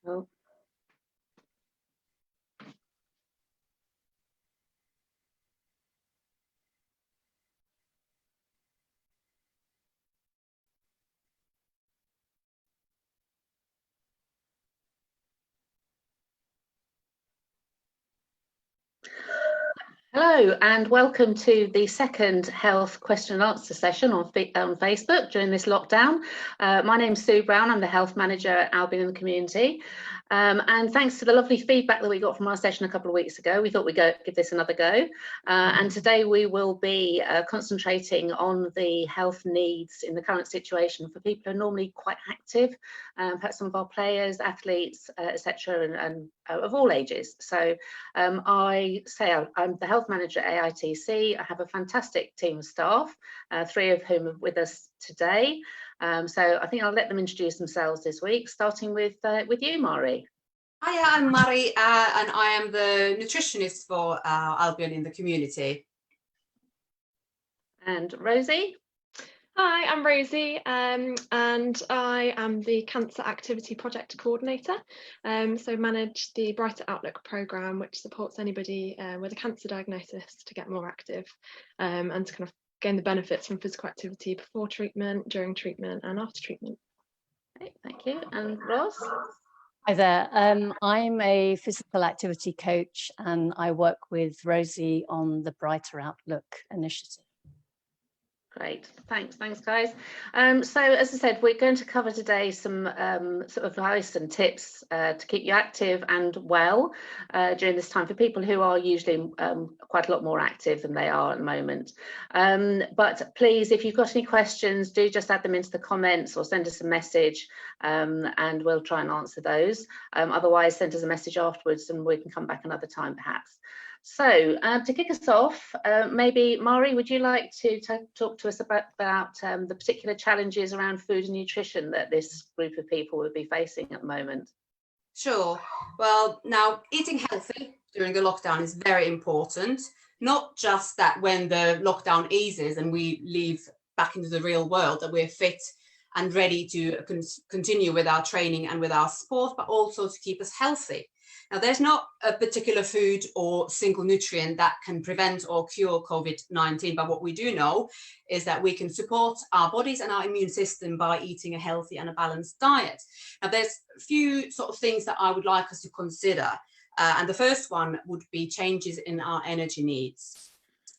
Oh. Hello and welcome to the second health question and answer session on Facebook during this lockdown. My name's Sue Brown, I'm the health manager at Albion in the Community. And thanks to the lovely feedback that we got from our session a couple of weeks ago, we thought we'd give this another go. And today we will be concentrating on the health needs in the current situation for people who are normally quite active, perhaps some of our players, athletes, etc., and of all ages. So I'm the health manager at AITC. I have a fantastic team of staff, 3 of whom are with us today. So I think I'll let them introduce themselves this week, starting with you, Mari. Hi, I'm Mari, and I am the nutritionist for Albion in the Community. And Rosie. Hi, I'm Rosie, and I am the Cancer Activity Project Coordinator. So manage the Brighter Outlook programme, which supports anybody with a cancer diagnosis to get more active and to kind of gain the benefits from physical activity before treatment, during treatment and after treatment. Okay, thank you. And Ross? Hi there, I'm a physical activity coach and I work with Rosie on the Brighter Outlook initiative. Great, thanks guys. So as I said, we're going to cover today some sort of advice and tips to keep you active and well during this time for people who are usually quite a lot more active than they are at the moment. But please, if you've got any questions, do just add them into the comments or send us a message and we'll try and answer those. Otherwise, send us a message afterwards and we can come back another time perhaps. So to kick us off, maybe Mari, would you like to talk to us about the particular challenges around food and nutrition that this group of people would be facing at the moment? Sure. Well, now eating healthy during the lockdown is very important. Not just that when the lockdown eases and we leave back into the real world that we're fit and ready to continue with our training and with our sport, but also to keep us healthy. Now, there's not a particular food or single nutrient that can prevent or cure COVID-19, but what we do know is that we can support our bodies and our immune system by eating a healthy and a balanced diet. Now, there's a few sort of things that I would like us to consider, and the first one would be changes in our energy needs.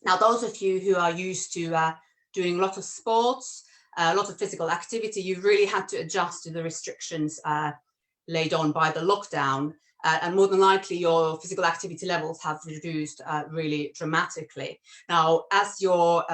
Now, those of you who are used to doing a lot of sports, a lot of physical activity, you really had to adjust to the restrictions laid on by the lockdown. And more than likely your physical activity levels have reduced really dramatically. Now, as your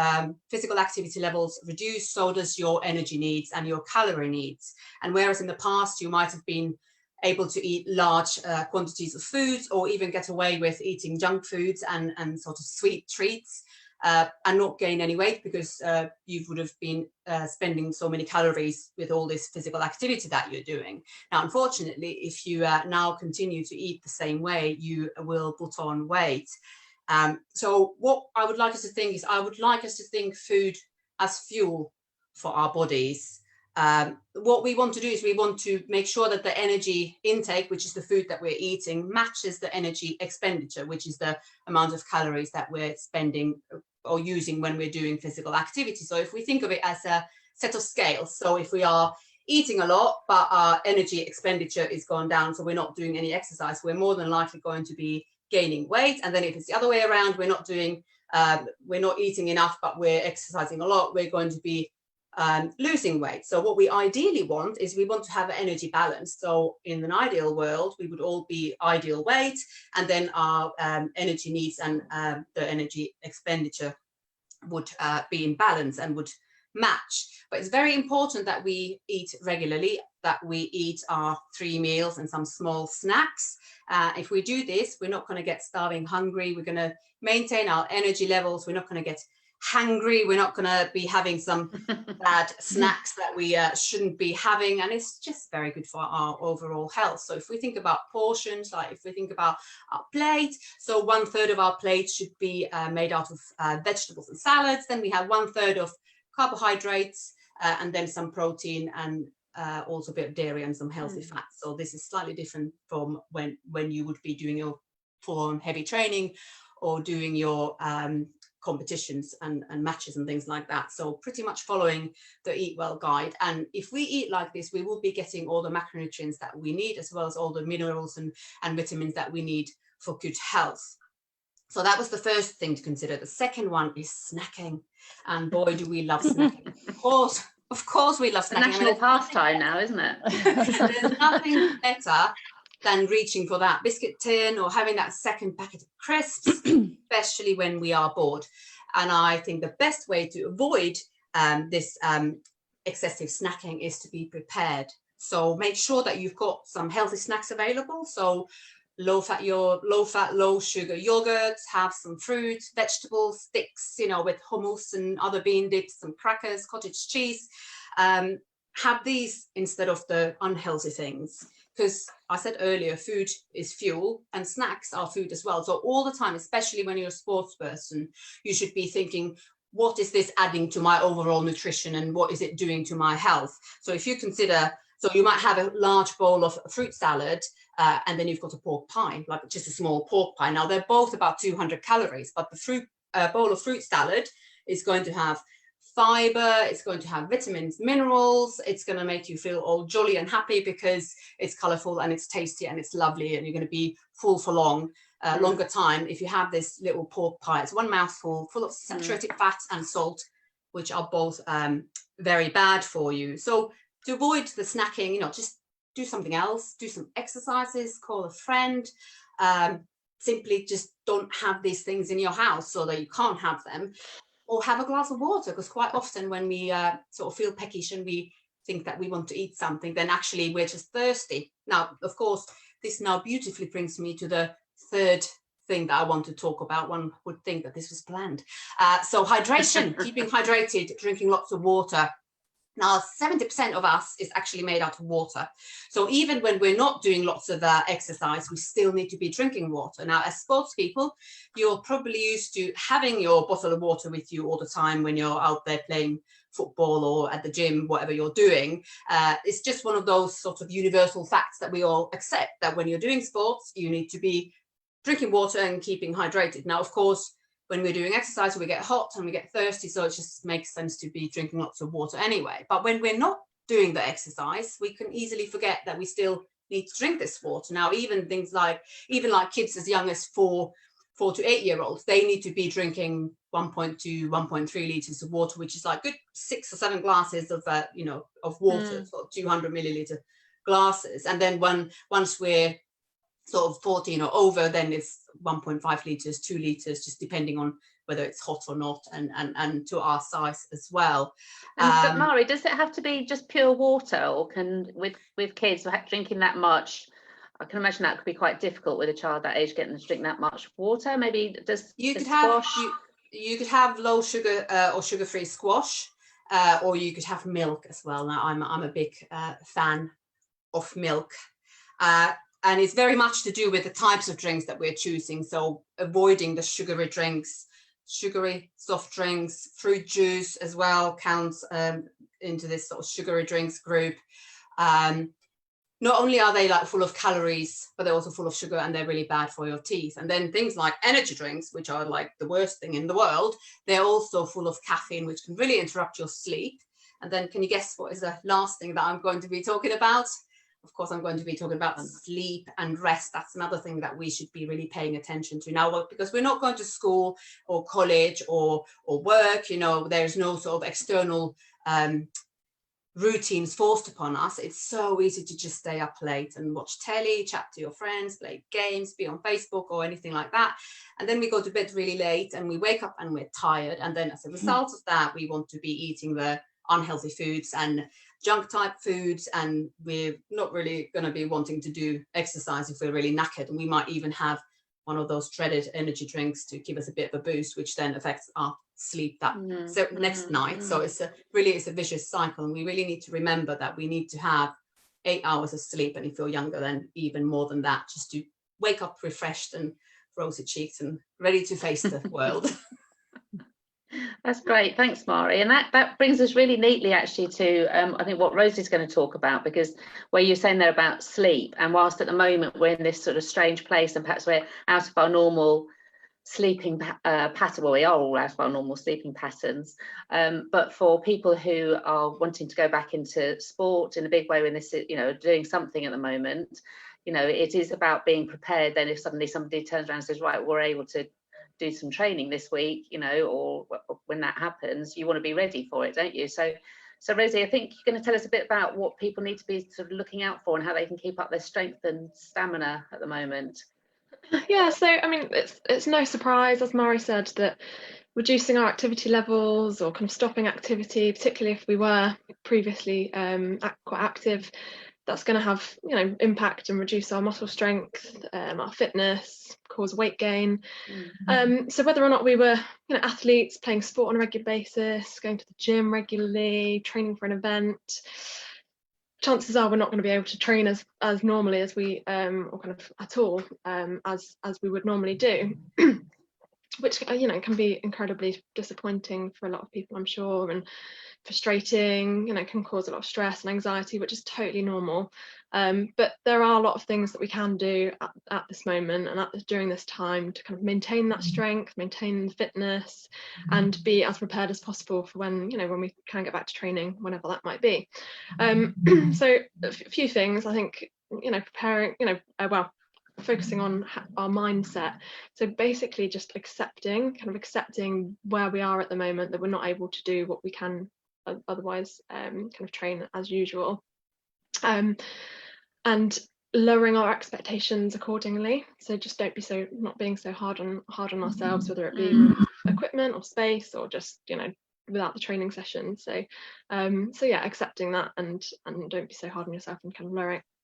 physical activity levels reduce, so does your energy needs and your calorie needs. And whereas in the past you might have been able to eat large quantities of foods or even get away with eating junk foods and sort of sweet treats, and not gain any weight because you would have been spending so many calories with all this physical activity that you're doing. Now, unfortunately, if you now continue to eat the same way, you will put on weight. So what I would like us to think is I would like us to think food as fuel for our bodies. What we want to do is we want to make sure that the energy intake, which is the food that we're eating, matches the energy expenditure, which is the amount of calories that we're spending or using when we're doing physical activity. So if we think of it as a set of scales, so if we are eating a lot, but our energy expenditure is gone down, so we're not doing any exercise, we're more than likely going to be gaining weight. And then if it's the other way around, we're not eating enough, but we're exercising a lot, we're going to be losing weight. So what we ideally want is we want to have an energy balance. So in an ideal world, we would all be ideal weight, and then our energy needs and the energy expenditure would be in balance and would match. But it's very important that we eat regularly, that we eat our 3 meals and some small snacks. If we do this, we're not going to get starving hungry. We're going to maintain our energy levels. We're not going to get hangry. We're not going to be having some bad snacks that we shouldn't be having, and it's just very good for our overall health. So if we think about portions, like if we think about our plate, so 1/3 of our plate should be made out of vegetables and salads. Then we have 1/3 of carbohydrates and then some protein and also a bit of dairy and some healthy fats. So this is slightly different from when you would be doing your full-on heavy training or doing your competitions and matches and things like that. So pretty much following the Eat Well guide. And if we eat like this, we will be getting all the macronutrients that we need, as well as all the minerals and vitamins that we need for good health. So that was the first thing to consider. The second one is snacking. And boy, do we love snacking. Of course we love snacking. National pastime now, isn't it? There's nothing better than reaching for that biscuit tin or having that second packet of crisps, especially when we are bored. And I think the best way to avoid this excessive snacking is to be prepared. So make sure that you've got some healthy snacks available. So low fat, low sugar yogurts, have some fruit, vegetables, sticks, you know, with hummus and other bean dips, some crackers, cottage cheese. Have these instead of the unhealthy things. Because I said earlier, food is fuel and snacks are food as well. So all the time, especially when you're a sports person, you should be thinking, what is this adding to my overall nutrition and what is it doing to my health? So if you consider, so you might have a large bowl of fruit salad and then you've got a pork pie, like just a small pork pie. Now they're both about 200 calories, but the bowl of fruit salad is going to have fiber, it's going to have vitamins, minerals, it's going to make you feel all jolly and happy because it's colorful and it's tasty and it's lovely, and you're going to be full for longer time. If you have this little pork pie, it's one mouthful full of saturated fats and salt, which are both very bad for you. So to avoid the snacking, you know, just do something else, do some exercises, call a friend, simply just don't have these things in your house so that you can't have them. Or have a glass of water, because quite often when we sort of feel peckish and we think that we want to eat something, then actually we're just thirsty. Now, of course, this now beautifully brings me to the third thing that I want to talk about. One would think that this was planned. So hydration, keeping hydrated, drinking lots of water. Now, 70% of us is actually made out of water. So even when we're not doing lots of exercise, we still need to be drinking water. Now, as sports people, you're probably used to having your bottle of water with you all the time when you're out there playing football or at the gym, whatever you're doing. It's just one of those sort of universal facts that we all accept, that when you're doing sports, you need to be drinking water and keeping hydrated. Now, of course, when we're doing exercise, we get hot and we get thirsty, so it just makes sense to be drinking lots of water anyway. But when we're not doing the exercise, we can easily forget that we still need to drink this water. Now, even kids as young as 4 to 8 year olds, they need to be drinking 1.2, 1.3 liters of water, which is like good 6 or 7 glasses of water, sort of 200 milliliter glasses. And then once we're sort of 14 or over, then it's 1.5 liters, 2 liters, just depending on whether it's hot or not, and to our size as well. But Mari, does it have to be just pure water, or can with kids drinking that much? I can imagine that could be quite difficult with a child that age, getting them to drink that much water. Maybe you could have low sugar or sugar-free squash, or you could have milk as well. Now I'm a big fan of milk. And it's very much to do with the types of drinks that we're choosing. So avoiding the sugary drinks, sugary soft drinks, fruit juice as well counts into this sort of sugary drinks group. Not only are they like full of calories, but they're also full of sugar and they're really bad for your teeth. And then things like energy drinks, which are like the worst thing in the world, they're also full of caffeine, which can really interrupt your sleep. And then can you guess what is the last thing that I'm going to be talking about? Of course, I'm going to be talking about sleep and rest. That's another thing that we should be really paying attention to now, because we're not going to school or college or work. You know, there's no sort of external routines forced upon us. It's so easy to just stay up late and watch telly, chat to your friends, play games, be on Facebook or anything like that. And then we go to bed really late and we wake up and we're tired. And then as a result of that, we want to be eating the unhealthy foods and junk type foods, and we're not really going to be wanting to do exercise if we're really knackered, and we might even have one of those dreaded energy drinks to give us a bit of a boost, which then affects our sleep next night. So it's a vicious cycle, and we really need to remember that we need to have 8 hours of sleep, and if you're younger, then even more than that, just to wake up refreshed and rosy cheeked and ready to face the world. That's great, thanks Mari. And that brings us really neatly actually to I think what Rosie's going to talk about, because where you're saying there about sleep, and whilst at the moment we're in this sort of strange place and perhaps we're out of our normal sleeping pattern, well, we are all out of our normal sleeping patterns, but for people who are wanting to go back into sport in a big way, when this is, doing something at the moment, it is about being prepared. Then if suddenly somebody turns around and says, right, we're able to do some training this week, or when that happens, you want to be ready for it, don't you? So Rosie, I think you're going to tell us a bit about what people need to be sort of looking out for and how they can keep up their strength and stamina at the moment. Yeah, so I mean, it's no surprise, as Mari said, that reducing our activity levels or kind of stopping activity, particularly if we were previously quite active, that's going to have impact and reduce our muscle strength, our fitness, cause weight gain. So whether or not we were athletes playing sport on a regular basis, going to the gym regularly, training for an event, chances are we're not going to be able to train as normally as we or kind of at all as we would normally do. Which can be incredibly disappointing for a lot of people, I'm sure, and frustrating, can cause a lot of stress and anxiety, which is totally normal. But there are a lot of things that we can do at this moment and during this time to kind of maintain that strength, maintain the fitness, and be as prepared as possible for when we can get back to training, whenever that might be. So a few things, I think, preparing, focusing on our mindset. So basically just accepting where we are at the moment, that we're not able to do what we can otherwise kind of train as usual, and lowering our expectations accordingly. So just not being so hard on ourselves, whether it be equipment or space or just without the training session. So yeah, accepting that and don't be so hard on yourself, and kind of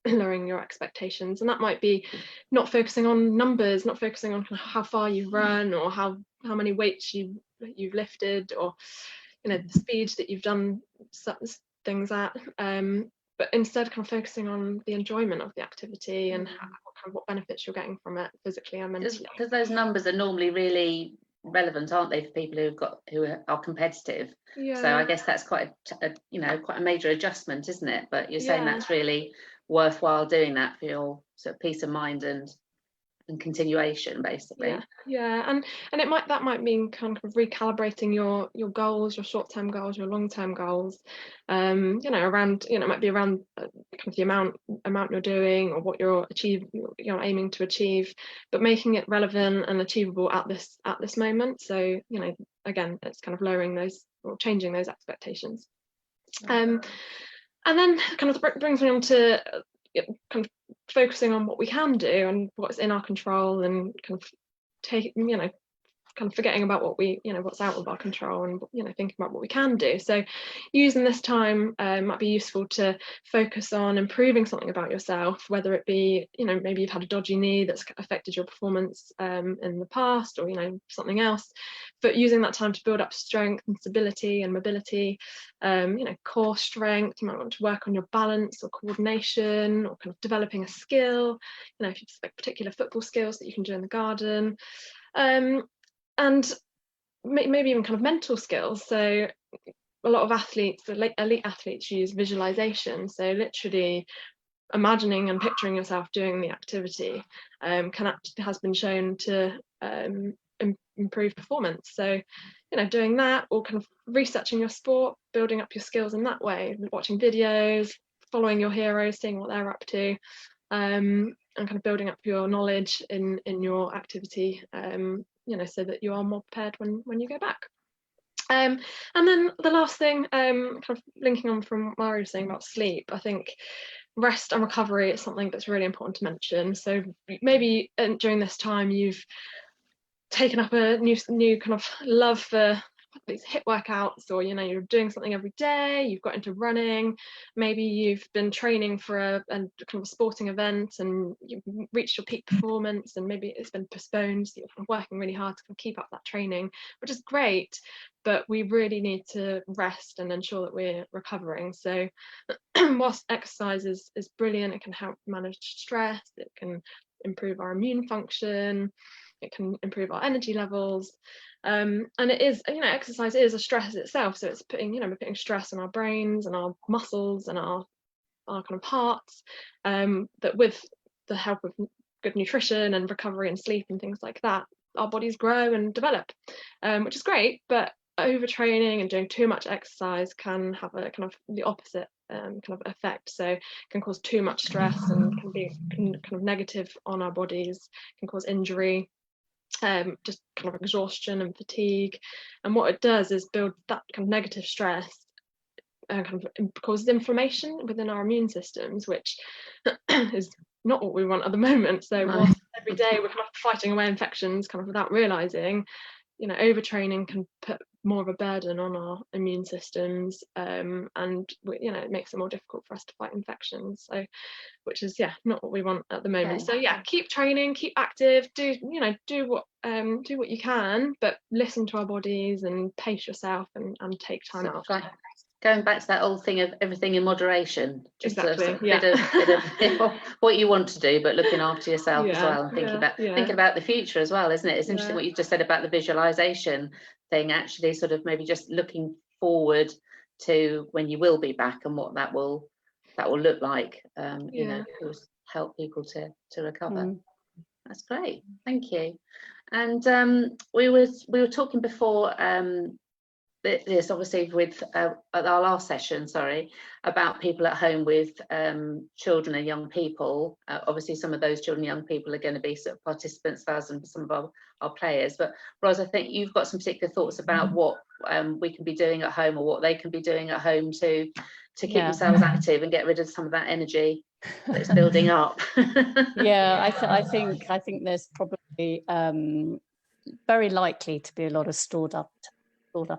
lowering your expectations. And that might be not focusing on numbers, not focusing on kind of how far you've run or how many weights you've lifted, or the speed that you've done things at, but instead kind of focusing on the enjoyment of the activity and what benefits you're getting from it physically and mentally. Because those numbers are normally really relevant, aren't they, for people who are competitive? Yeah. So I guess that's quite a major adjustment, isn't it? But you're saying that's really worthwhile doing that for your sort of peace of mind and continuation, basically. Yeah, and that might mean kind of recalibrating your goals, your short-term goals, your long-term goals, around it might be around kind of the amount you're doing or what you're aiming to achieve, but making it relevant and achievable at this moment. So again, it's kind of lowering those or changing those expectations. And then kind of brings me on to kind of focusing on what we can do and what's in our control, and kind of kind of forgetting about what what's out of our control, and thinking about what we can do. So using this time might be useful to focus on improving something about yourself, whether it be maybe you've had a dodgy knee that's affected your performance in the past, or something else, but using that time to build up strength and stability and mobility, core strength. You might want to work on your balance or coordination, or kind of developing a skill, if you've got particular football skills that you can do in the garden, and maybe even kind of mental skills. So a lot of athletes, elite athletes, use visualization. So literally imagining and picturing yourself doing the activity has been shown to improve performance. So doing that, or kind of researching your sport, building up your skills in that way, watching videos, following your heroes, seeing what they're up to, and kind of building up your knowledge in your activity, so that you are more prepared when you go back. And then the last thing, kind of linking on from what Mari was saying about sleep, I think rest and recovery is something that's really important to mention. So maybe during this time you've taken up a new kind of love for these HIIT workouts, or you're doing something every day, you've got into running, maybe you've been training for a kind of a sporting event and you've reached your peak performance, and maybe it's been postponed, so you're kind of working really hard to kind of keep up that training, which is great, but we really need to rest and ensure that we're recovering. So whilst exercise is brilliant, it can help manage stress, it can improve our immune function, it can improve our energy levels, and it is, exercise is a stress itself, so it's we're putting stress on our brains and our muscles and our kind of hearts, that with the help of good nutrition and recovery and sleep and things like that, our bodies grow and develop, which is great. But overtraining and doing too much exercise can have a kind of the opposite kind of effect. So can cause too much stress and can be kind of negative on our bodies, can cause injury, just kind of exhaustion and fatigue. And what it does is build that kind of negative stress, kind of causes inflammation within our immune systems, which is not what we want at the moment. So whilst every day we're kind of fighting away infections kind of without realizing, overtraining can put more of a burden on our immune systems, and it makes it more difficult for us to fight infections, so which is not what we want at the moment. So keep training, keep active, do what you can, but listen to our bodies and pace yourself and take time out. Going back to that old thing of everything in moderation, just exactly, a bit of what you want to do, but looking after yourself as well, and thinking about the future as well, isn't it? It's interesting what you just said about the visualization thing, actually sort of maybe just looking forward to when you will be back and what that will look like, help people to recover. That's great, thank you. And we were talking before this, obviously, with at our last session, about people at home with children and young people. Obviously, some of those children and young people are going to be sort of participants for us and some of our players. But Ros, I think you've got some particular thoughts about what we can be doing at home, or what they can be doing at home to keep themselves active and get rid of some of that energy that's building up. I think there's probably very likely to be a lot of stored up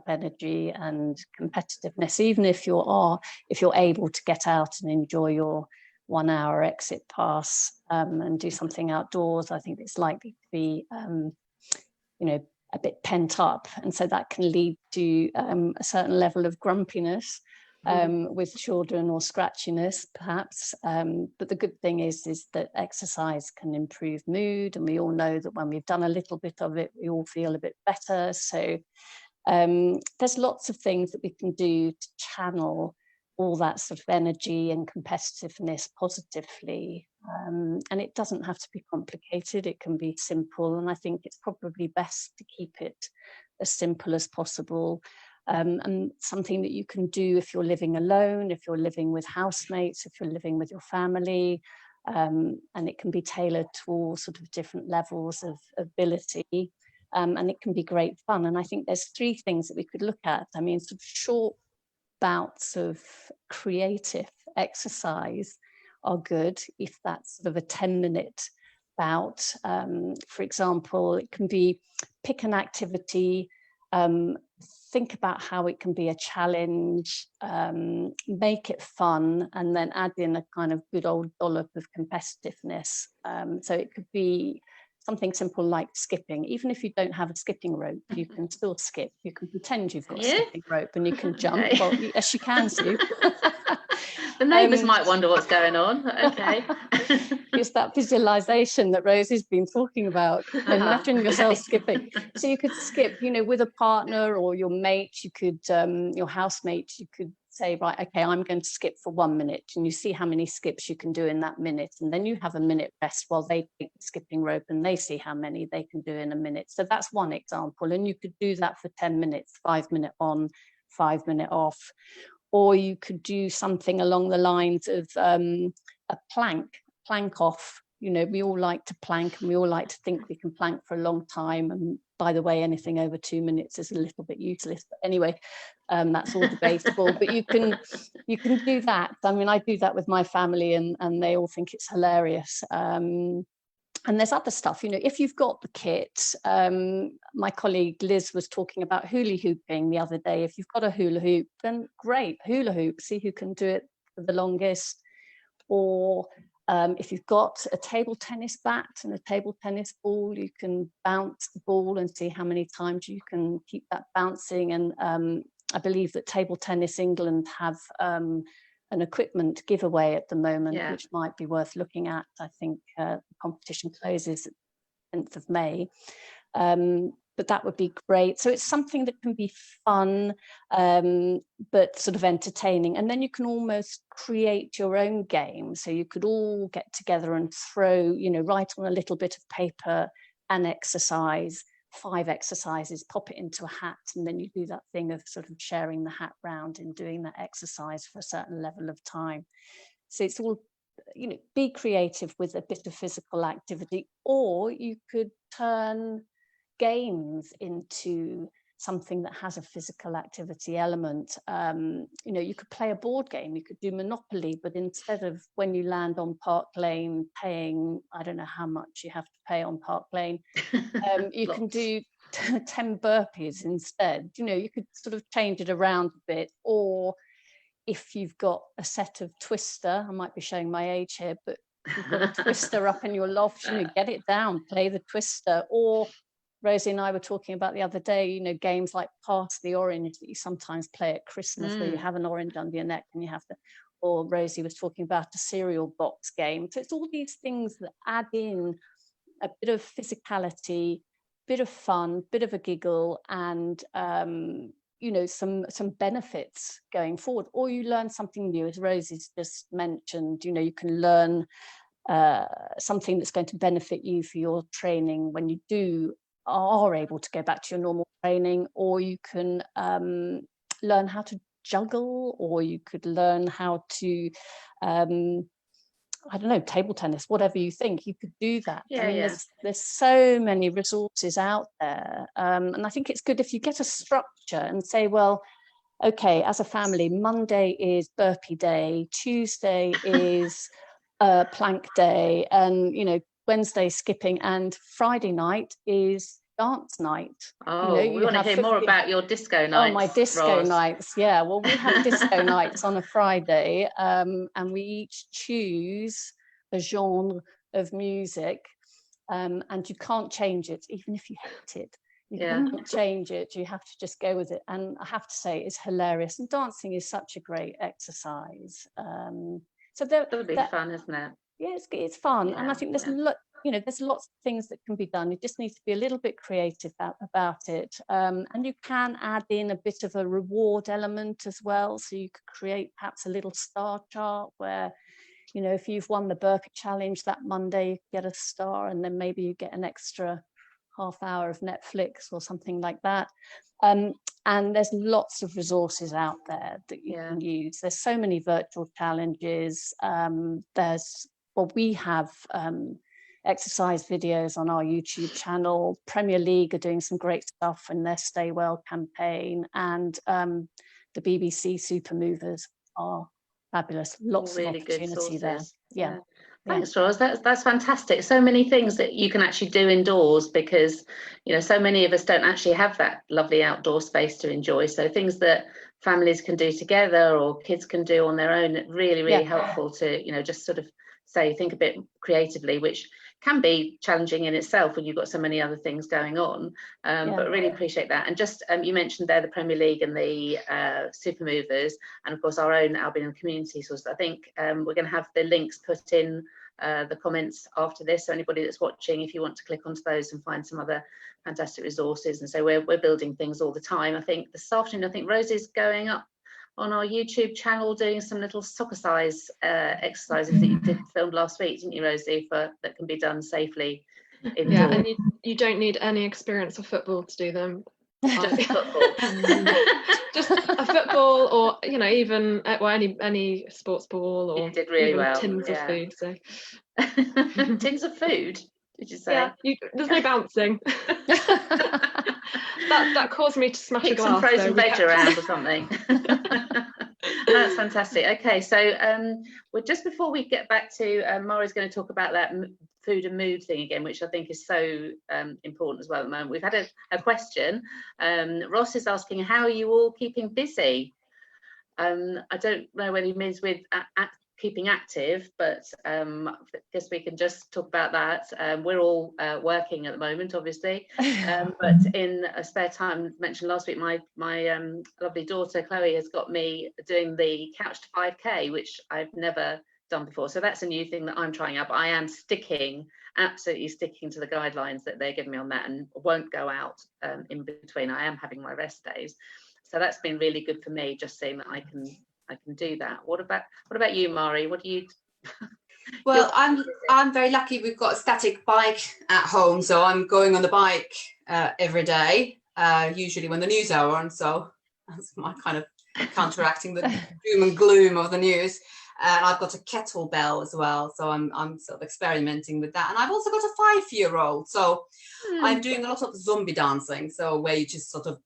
energy and competitiveness, even if you're able to get out and enjoy your 1 hour exit pass and do something outdoors. I think it's likely to be a bit pent up, and so that can lead to a certain level of grumpiness with children, or scratchiness perhaps, but the good thing is that exercise can improve mood, and we all know that when we've done a little bit of it, we all feel a bit better. So there's lots of things that we can do to channel all that sort of energy and competitiveness positively, and it doesn't have to be complicated. It can be simple, and I think it's probably best to keep it as simple as possible, and something that you can do if you're living alone, if you're living with housemates, if you're living with your family, and it can be tailored to all sort of different levels of ability. And it can be great fun. And I think there's 3 things that we could look at. I mean, sort of short bouts of creative exercise are good, if that's sort of a 10-minute bout. For example, it can be pick an activity, think about how it can be a challenge, make it fun, and then add in a kind of good old dollop of competitiveness. So it could be something simple like skipping. Even if you don't have a skipping rope, you can still skip. You can pretend you've got a skipping rope and you can jump. Okay. Well, yes, you can, Sue. The neighbours might wonder what's going on. Okay. It's that visualization that Rosie's been talking about. Imagine yourself skipping. So you could skip, with a partner or your mate. You could, your housemate. You could say, right, okay, I'm going to skip for 1 minute, and you see how many skips you can do in that minute, and then you have a minute rest while they take the skipping rope and they see how many they can do in a minute. So that's one example, and you could do that for 10 minutes, 5 minute on, 5 minute off. Or you could do something along the lines of a plank off. We all like to plank, and we all like to think we can plank for a long time. And by the way, anything over 2 minutes is a little bit useless. But anyway, that's all debatable. But you can do that. I mean, I do that with my family, and they all think it's hilarious. And there's other stuff, if you've got the kit. My colleague Liz was talking about hula hooping the other day. If you've got a hula hoop, then great, hula hoop, see who can do it for the longest. Or if you've got a table tennis bat and a table tennis ball, you can bounce the ball and see how many times you can keep that bouncing. And I believe that Table Tennis England have an equipment giveaway at the moment, which might be worth looking at. I think the competition closes at the 10th of May. But that would be great. So it's something that can be fun, but sort of entertaining. And then you can almost create your own game. So you could all get together and throw, you know, write on a little bit of paper an exercise, 5 exercises, pop it into a hat, and then you do that thing of sort of sharing the hat round and doing that exercise for a certain level of time. So it's all, you know, be creative with a bit of physical activity, or you could turn games into something that has a physical activity element. You know, you could play a board game, you could do Monopoly, but instead of when you land on Park Lane paying, I don't know how much you have to pay on Park Lane, you can do 10 burpees instead. You know, you could sort of change it around a bit. Or if you've got a set of Twister, I might be showing my age here, but you've got a Twister up in your loft, you know, get it down, play the Twister. Or Rosie and I were talking about the other day, you know, games like Pass the Orange that you sometimes play at Christmas, where you have an orange under your neck and you have to, or Rosie was talking about a cereal box game. So it's all these things that add in a bit of physicality, bit of fun, bit of a giggle, and you know, some benefits going forward. Or you learn something new, as Rosie's just mentioned. You know, you can learn something that's going to benefit you for your training when you are able to go back to your normal training. Or you can learn how to juggle, or you could learn how to I don't know, table tennis, whatever you think, you could do that. I mean, there's so many resources out there. And I think it's good if you get a structure and say, well, okay, as a family, Monday is burpee day, Tuesday is plank day, and, you know, Wednesday skipping, and Friday night is dance night. Oh, you know, we want to hear more about your disco nights. Oh, my disco nights. Yeah, well, we have disco nights on a Friday, and we each choose a genre of music, and you can't change it, even if you hate it. You can't change it. You have to just go with it. And I have to say, it's hilarious. And dancing is such a great exercise. So that would be fun, isn't it? Yeah, it's fun. And I think there's you know, there's lots of things that can be done. You just need to be a little bit creative about it. And you can add in a bit of a reward element as well. So you could create perhaps a little star chart where, you know, if you've won the burpee challenge that Monday, you get a star, and then maybe you get an extra half hour of Netflix or something like that. And there's lots of resources out there that you can use. There's so many virtual challenges. We have exercise videos on our YouTube channel. Premier League are doing some great stuff in their Stay Well campaign, and the BBC Super Movers are fabulous. Lots of opportunity there. Yeah. Thanks, Ros. That's fantastic. So many things that you can actually do indoors, because, you know, so many of us don't actually have that lovely outdoor space to enjoy. So things that families can do together or kids can do on their own, really helpful to, you know, just sort of think a bit creatively, which can be challenging in itself when you've got so many other things going on. But really appreciate that. And just you mentioned there the Premier League and the Super Movers, and of course our own Albion community source. I think we're going to have the links put in the comments after this, so anybody that's watching, if you want to click onto those and find some other fantastic resources. And so we're building things all the time. I think this afternoon, I think Rosie's going up on our YouTube channel doing some little soccer size exercises that you filmed last week, didn't you, Rosie, that can be done safely indoors. Yeah, and you don't need any experience of football to do them. Just football. Just a football, or, you know, even any sports ball, or you did really even well. tins of food. So tins of food, did you say? Yeah, there's no bouncing. that caused me to smash a glass. Some frozen veg around or something. That's fantastic. Okay, so well, just before we get back to Maury's going to talk about that food and mood thing again, which I think is so important as well at the moment. We've had a question. Ross is asking, how are you all keeping busy? I don't know whether he means with keeping active, but I guess we can just talk about that. We're all working at the moment, obviously, but in a spare time, mentioned last week, my lovely daughter Chloe has got me doing the Couch to 5K, which I've never done before. So that's a new thing that I'm trying out, but I am absolutely sticking to the guidelines that they're giving me on that, and won't go out in between. I am having my rest days. So that's been really good for me, just seeing that I can do that. What about you, Mari? What do you Well, I'm very lucky. We've got a static bike at home, so I'm going on the bike every day, usually when the news are on. So that's my kind of counteracting the doom and gloom of the news. And I've got a kettlebell as well, so I'm sort of experimenting with that. And I've also got a 5-year-old, so I'm doing a lot of zombie dancing. So where you just sort of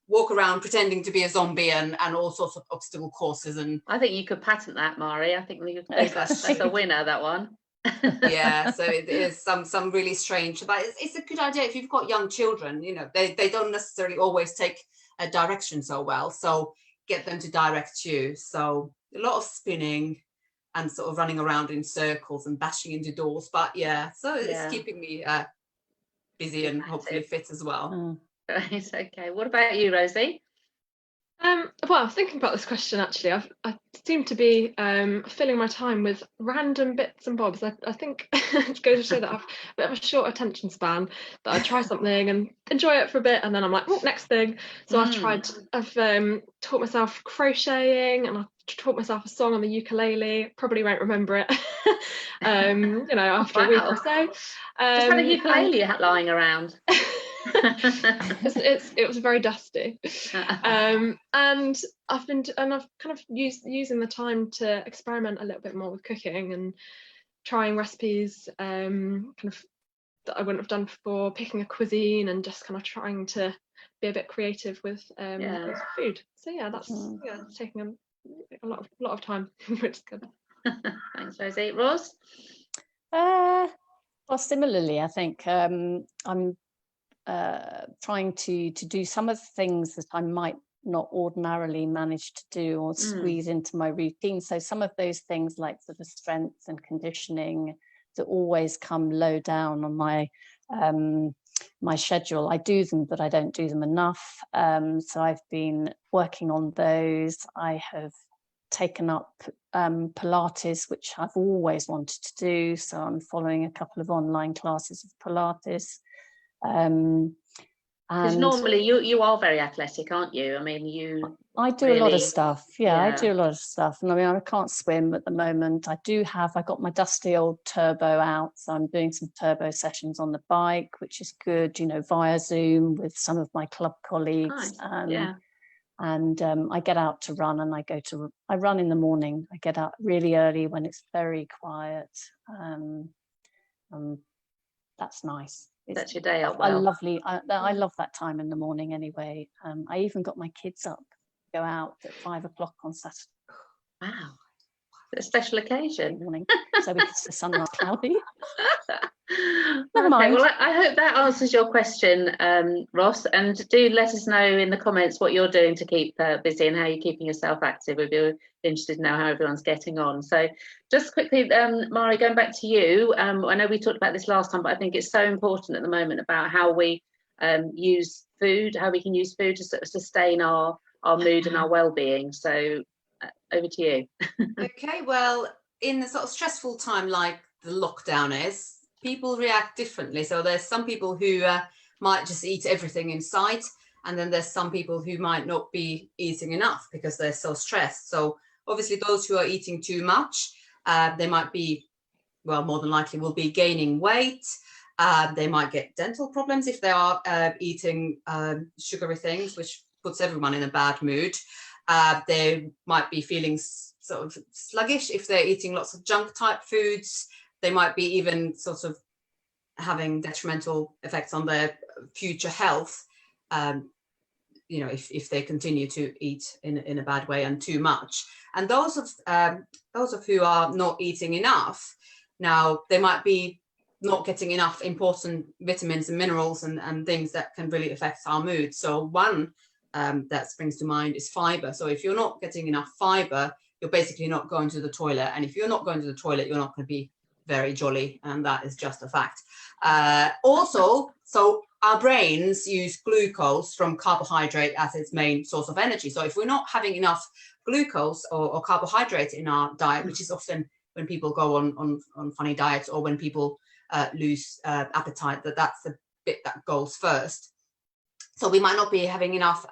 walk around pretending to be a zombie and all sorts of obstacle courses. And I think you could patent that, Mari. I think that's a winner, that one. Yeah, so it is some really strange, but it's a good idea if you've got young children. You know, they don't necessarily always take a direction so well, so get them to direct you. So a lot of spinning and sort of running around in circles and bashing into doors, but yeah, so it's keeping me busy and hopefully fit as well. Right, okay. What about you, Rosie? Well, I was thinking about this question actually. I seem to be filling my time with random bits and bobs. I think it goes to show that I've a bit of a short attention span, that I try something and enjoy it for a bit, and then I'm like, oh, next thing. So I've taught myself crocheting, and I've taught myself a song on the ukulele. Probably won't remember it, after a week or so. Just had a ukulele lying around. It was very dusty, and I've kind of using the time to experiment a little bit more with cooking and trying recipes kind of that I wouldn't have done before, picking a cuisine and just kind of trying to be a bit creative with food. So yeah, that's taking a lot of time, which is good. Thanks, Rosie. Ros? Well, similarly, I think I'm trying to do some of the things that I might not ordinarily manage to do or squeeze into my routine. So some of those things like sort of strength and conditioning that always come low down on my my schedule. I do them, but I don't do them enough. So I've been working on those. I have taken up Pilates, which I've always wanted to do. So I'm following a couple of online classes of Pilates. Because normally you are very athletic, aren't you? I mean, I do really, a lot of stuff. I do a lot of stuff. And I mean, I can't swim at the moment. I got my dusty old turbo out. So I'm doing some turbo sessions on the bike, which is good, via Zoom with some of my club colleagues. Nice. And I get out to run, and I run in the morning. I get out really early when it's very quiet. That's nice. That's your day out well. I love that time in the morning anyway. I even got my kids up, go out at 5 o'clock on Saturday. Wow, a special occasion. Morning, so it's the sunrise cloudy. Never mind. Well, I hope that answers your question, Ross. And do let us know in the comments what you're doing to keep busy and how you're keeping yourself active. We'd be interested to know how everyone's getting on. So just quickly, Mari, going back to you, I know we talked about this last time, but I think it's so important at the moment about how we use food, how we can use food to sort of sustain our mood and our well-being. So over to you. Okay, well, in a sort of stressful time like the lockdown is, people react differently. So there's some people who might just eat everything in sight, and then there's some people who might not be eating enough because they're so stressed. So obviously those who are eating too much, they might be, well, more than likely will be gaining weight. They might get dental problems if they are eating sugary things, which puts everyone in a bad mood. They might be feeling sort of sluggish if they're eating lots of junk type foods. They might be even sort of having detrimental effects on their future health, if they continue to eat in a bad way and too much. And those of who are not eating enough, now they might be not getting enough important vitamins and minerals and things that can really affect our mood. So one that springs to mind is fiber. So if you're not getting enough fiber, you're basically not going to the toilet. And if you're not going to the toilet, you're not going to be very jolly, and that is just a fact. Also, so our brains use glucose from carbohydrate as its main source of energy. So if we're not having enough glucose or carbohydrate in our diet, which is often when people go on funny diets, or when people lose appetite, that's the bit that goes first. So we might not be having enough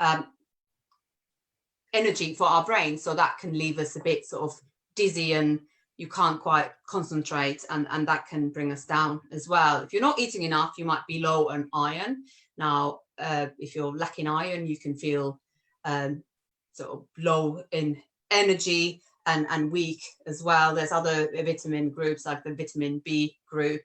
energy for our brain, so that can leave us a bit sort of dizzy, and you can't quite concentrate, and that can bring us down as well. If you're not eating enough, you might be low on iron. Now, if you're lacking iron, you can feel sort of low in energy and weak as well. There's other vitamin groups like the vitamin B group,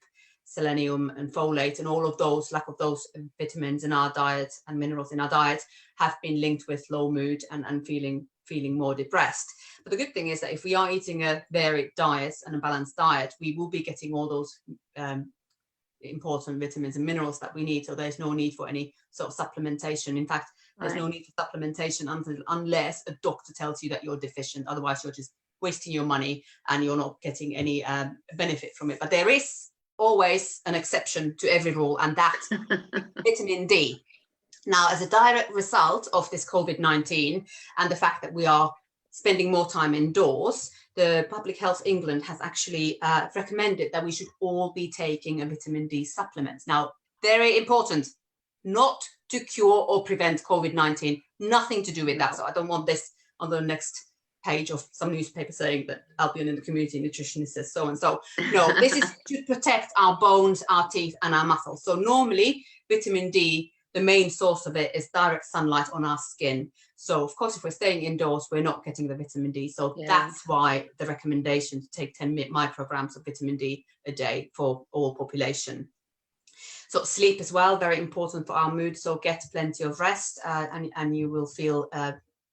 selenium and folate, and all of those, lack of those vitamins in our diet and minerals in our diet have been linked with low mood and feeling more depressed. But the good thing is that if we are eating a varied diet and a balanced diet, we will be getting all those important vitamins and minerals that we need. So there's no need for any sort of supplementation. In fact, there's no need for supplementation unless a doctor tells you that you're deficient. Otherwise, you're just wasting your money and you're not getting any benefit from it. But there is always an exception to every rule, and that's vitamin D. Now, as a direct result of this COVID-19 and the fact that we are spending more time indoors, the Public Health England has actually recommended that we should all be taking a vitamin D supplement. Now, very important, not to cure or prevent COVID-19, nothing to do with that. So I don't want this on the next page of some newspaper saying that Albion in the community nutritionist says so and so. No, this is to protect our bones, our teeth, and our muscles. So normally, vitamin D, the main source of it is direct sunlight on our skin. So of course, if we're staying indoors, we're not getting the vitamin D. So that's why the recommendation to take 10 micrograms of vitamin D a day for all population. So sleep as well, very important for our mood. So get plenty of rest and you will feel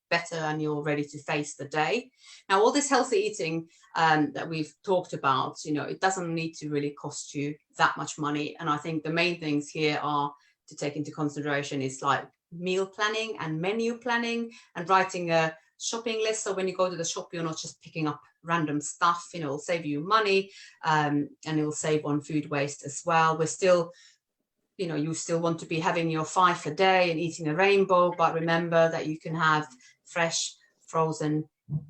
better and you're ready to face the day. Now, all this healthy eating that we've talked about, you know, it doesn't need to really cost you that much money. And I think the main things here are to take into consideration is like meal planning and menu planning and writing a shopping list. So when you go to the shop, you're not just picking up random stuff, you know, it'll save you money and it'll save on food waste as well. We're still, you know, you still want to be having your 5 a day and eating a rainbow, but remember that you can have fresh, frozen,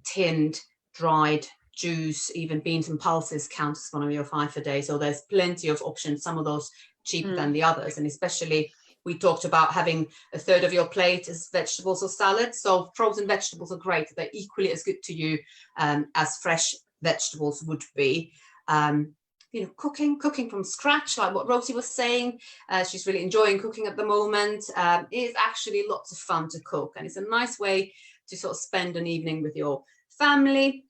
tinned, dried juice, even beans and pulses count as one of your 5 a day. So there's plenty of options, some of those cheaper than the others. And especially we talked about having a third of your plate as vegetables or salads. So frozen vegetables are great. They're equally as good to you as fresh vegetables would be. You know, cooking from scratch, like what Rosie was saying, she's really enjoying cooking at the moment. It is actually lots of fun to cook, and it's a nice way to sort of spend an evening with your family.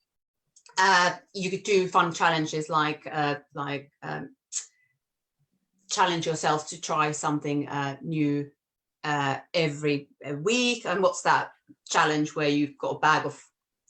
You could do fun challenges like challenge yourself to try something new every week. And what's that challenge where you've got a bag of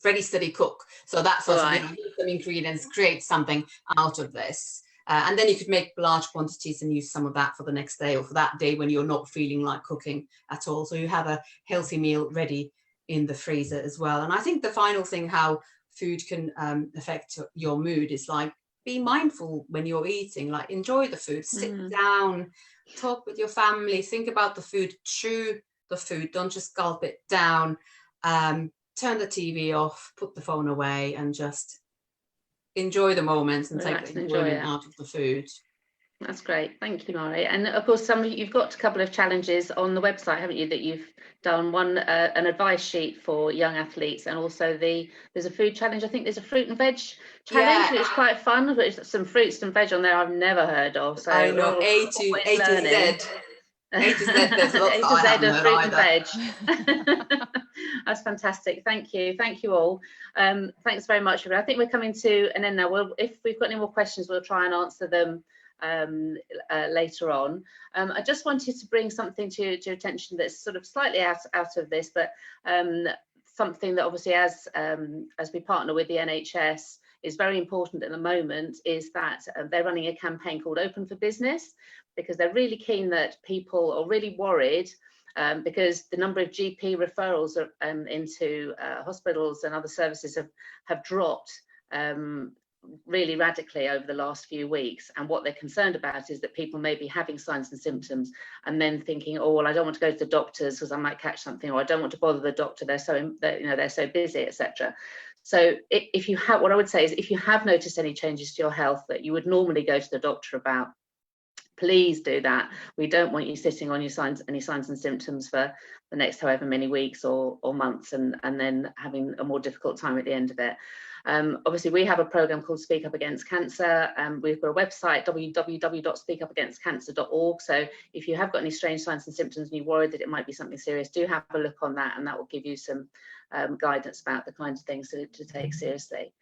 ready, steady, cook? So that's also, you know, use some ingredients, create something out of this. And then you could make large quantities and use some of that for the next day or for that day when you're not feeling like cooking at all. So you have a healthy meal ready in the freezer as well. And I think the final thing, how food can affect your mood is like, be mindful when you're eating, like enjoy the food, sit down, talk with your family, think about the food, chew the food, don't just gulp it down, turn the TV off, put the phone away and just enjoy the moment and take the enjoyment out of the food. That's great. Thank you, Mari. And of course, you've got a couple of challenges on the website, haven't you, that you've done? One, an advice sheet for young athletes, and also there's a food challenge. I think there's a fruit and veg challenge. It's quite fun. There's some fruits and veg on there I've never heard of. So I know, A to Z. A to Z, there's lots that I haven't heard either. That's fantastic. Thank you all. Thanks very much. I think we're coming to an end now. If we've got any more questions, we'll try and answer them later on. I just wanted to bring something to your attention that's sort of slightly out of this, but something that obviously as we partner with the NHS is very important at the moment, is that they're running a campaign called Open for Business, because they're really keen that people are really worried because the number of GP referrals into hospitals and other services have dropped really radically over the last few weeks, and what they're concerned about is that people may be having signs and symptoms and then thinking, oh well, I don't want to go to the doctors because I might catch something, or I don't want to bother the doctor, they're so busy, etc. So if you have, what I would say is, if you have noticed any changes to your health that you would normally go to the doctor about, please do that. We don't want you sitting on your any signs and symptoms for the next however many weeks or months, and then having a more difficult time at the end of it. Obviously, we have a program called Speak Up Against Cancer. We've got a website, www.speakupagainstcancer.org. So if you have got any strange signs and symptoms and you're worried that it might be something serious, do have a look on that, and that will give you some guidance about the kinds of things to take seriously.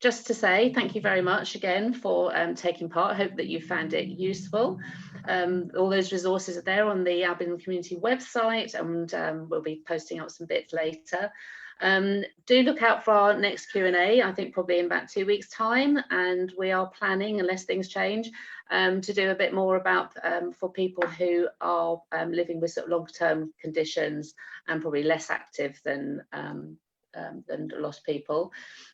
Just to say thank you very much again for taking part. I hope that you found it useful. All those resources are there on the Albion Community website, and we'll be posting up some bits later. Do look out for our next Q&A, I think probably in about 2 weeks' time, and we are planning, unless things change, to do a bit more about for people who are living with sort of long-term conditions and probably less active than a lot of people.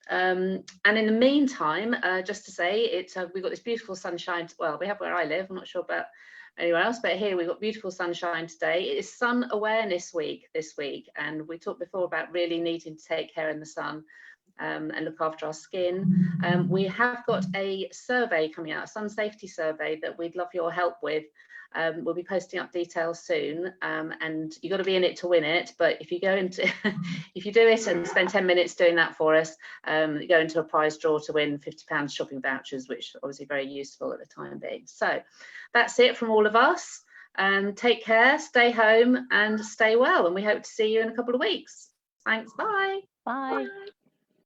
And in the meantime, just to say, we've got this beautiful sunshine. Well, we have where I live, I'm not sure about anywhere else, but here we've got beautiful sunshine today. It is Sun Awareness Week this week, and we talked before about really needing to take care in the sun and look after our skin. We have got a survey coming out, a sun safety survey, that we'd love your help with. We'll be posting up details soon, and you've got to be in it to win it. But if you go into, if you do it and spend 10 minutes doing that for us, you go into a prize draw to win £50 shopping vouchers, which are obviously very useful at the time being. So that's it from all of us. Take care, stay home, and stay well. And we hope to see you in a couple of weeks. Thanks. Bye. Bye. Bye.